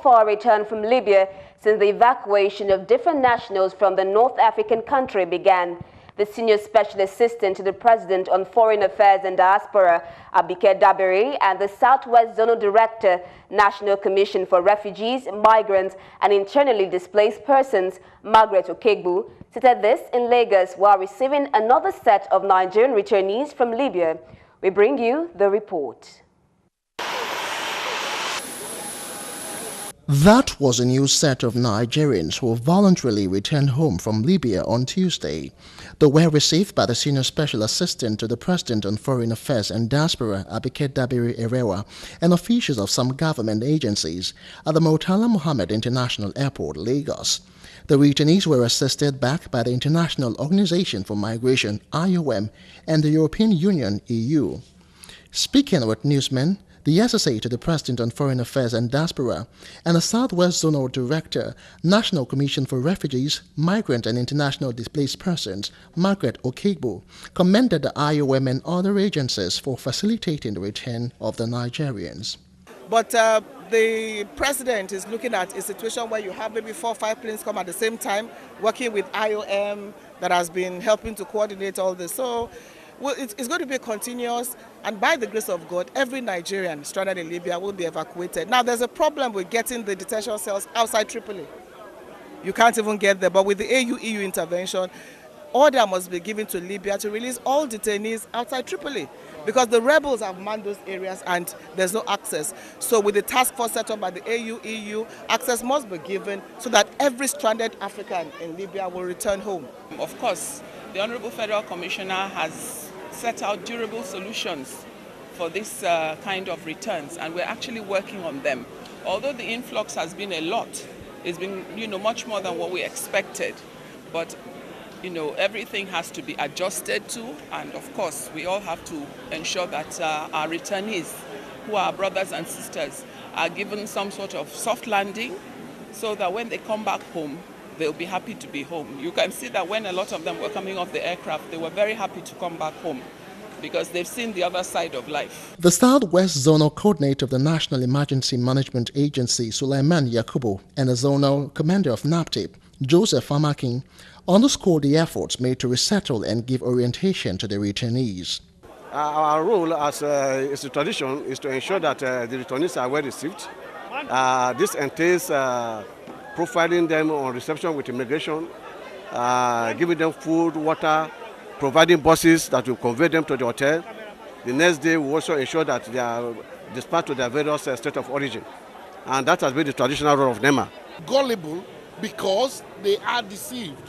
far returned from Libya since the evacuation of different nationals from the North African country began. The Senior Special Assistant to the President on Foreign Affairs and Diaspora, Abike Dabiri, and the Southwest Zonal Director, National Commission for Refugees, Migrants and Internally Displaced Persons, Margaret Okegbu, stated this in Lagos while receiving another set of Nigerian returnees from Libya. We bring you the report. That was a new set of Nigerians who voluntarily returned home from Libya on Tuesday. They were received by the Senior Special Assistant to the President on Foreign Affairs and Diaspora, Abike Dabiri Erewa, and officials of some government agencies at the Murtala Mohammed International Airport, Lagos. The returnees were assisted back by the International Organization for Migration, IOM, and the European Union, EU. Speaking with newsmen, the SSA to the President on Foreign Affairs and Diaspora, and the Southwest Zonal Director, National Commission for Refugees, Migrant and International Displaced Persons, Margaret Okegbu, commended the IOM and other agencies for facilitating the return of the Nigerians. But the President is looking at a situation where you have maybe 4 or 5 planes come at the same time, working with IOM that has been helping to coordinate all this. So it's going to be continuous, and by the grace of God, every Nigerian stranded in Libya will be evacuated. Now, there's a problem with getting the detention cells outside Tripoli. You can't even get there, but with the AU-EU intervention, order must be given to Libya to release all detainees outside Tripoli, because the rebels have manned those areas and there's no access. So with the task force set up by the AU-EU, access must be given so that every stranded African in Libya will return home. Of course, the Honorable Federal Commissioner has set out durable solutions for this kind of returns, and we're actually working on them. Although the influx has been a lot, it's been much more than what we expected, but everything has to be adjusted to, and of course we all have to ensure that our returnees, who are brothers and sisters, are given some sort of soft landing so that when they come back home, they'll be happy to be home. You can see that when a lot of them were coming off the aircraft, they were very happy to come back home because they've seen the other side of life. The Southwest Zonal Coordinator of the National Emergency Management Agency, Sulaiman Yakubu, and the Zonal Commander of NAPTIP, Joseph Amakin, underscored the efforts made to resettle and give orientation to the returnees. Our role as a tradition is to ensure that the returnees are well received. This entails profiling them on reception with immigration, giving them food, water, providing buses that will convey them to the hotel. The next day we also ensure that they are dispatched to their various states of origin. And that has been the traditional role of NEMA. Gullible because they are deceived.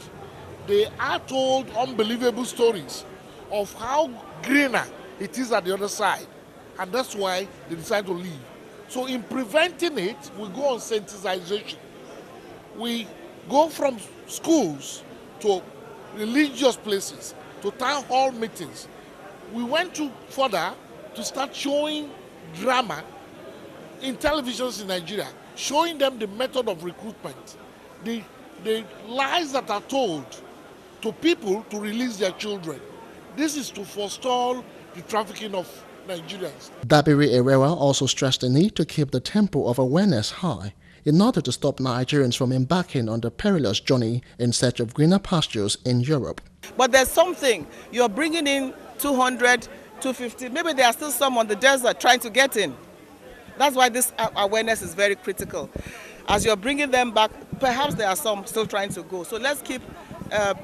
They are told unbelievable stories of how greener it is at the other side. And that's why they decide to leave. So in preventing it, we go on sensitization. We go from schools to religious places, to town hall meetings. We went to further to start showing drama in televisions in Nigeria, showing them the method of recruitment, the lies that are told to people to release their children. This is to forestall the trafficking of Nigerians. Dabiri Erewa also stressed the need to keep the tempo of awareness high in order to stop Nigerians from embarking on the perilous journey in search of greener pastures in Europe. But there's something, you're bringing in 200, 250, maybe there are still some on the desert trying to get in. That's why this awareness is very critical. As you're bringing them back, perhaps there are some still trying to go. So let's keep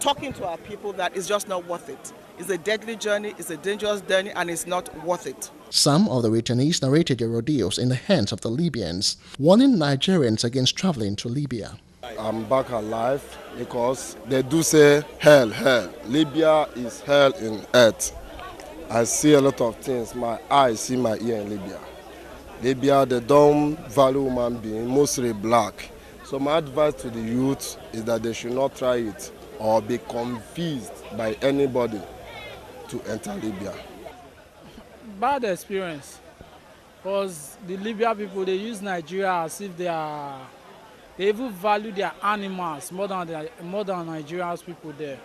talking to our people that it's just not worth it. It's a deadly journey, it's a dangerous journey, and it's not worth it. Some of the returnees narrated their ordeals in the hands of the Libyans, warning Nigerians against traveling to Libya. I'm back alive because they do say hell, hell. Libya is hell in earth. I see a lot of things. My eyes see my ear in Libya. Libya, they don't value human being, mostly black. So my advice to the youth is that they should not try it or be confused by anybody to enter Libya. Bad experience, because the Libya people, they use Nigeria as if they even value their animals more than Nigeria's people there.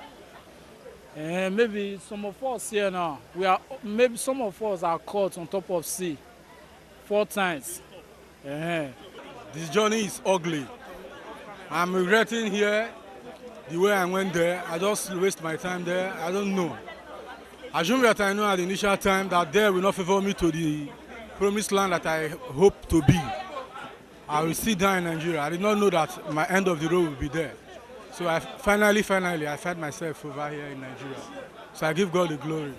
And maybe some of us here now, maybe some of us are caught on top of sea 4 times. This journey is ugly. I'm regretting here the way I went there. I just waste my time there. I don't know. Assume that I know at the initial time that there will not favor me to the promised land that I hope to be. I will sit down in Nigeria. I did not know that my end of the road will be there. So I finally, I find myself over here in Nigeria. So I give God the glory.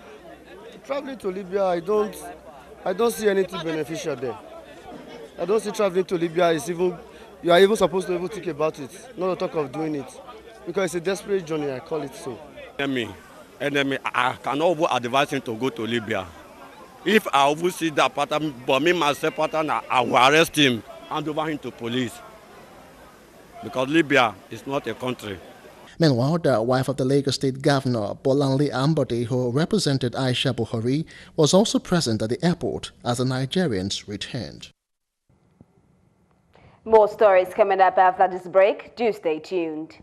Traveling to Libya, I don't see anything beneficial there. I don't see traveling to Libya is even, you are even supposed to even think about it, not to talk of doing it. Because it's a desperate journey, I call it so. Enemy, I cannot even advise him to go to Libya. If I will see that pattern, but me myself pattern, I will arrest him and over him to police. Because Libya is not a country. Meanwhile, the wife of the Lagos State Governor, Bolanle Ambode, who represented Aisha Buhari, was also present at the airport as the Nigerians returned. More stories coming up after this break. Do stay tuned.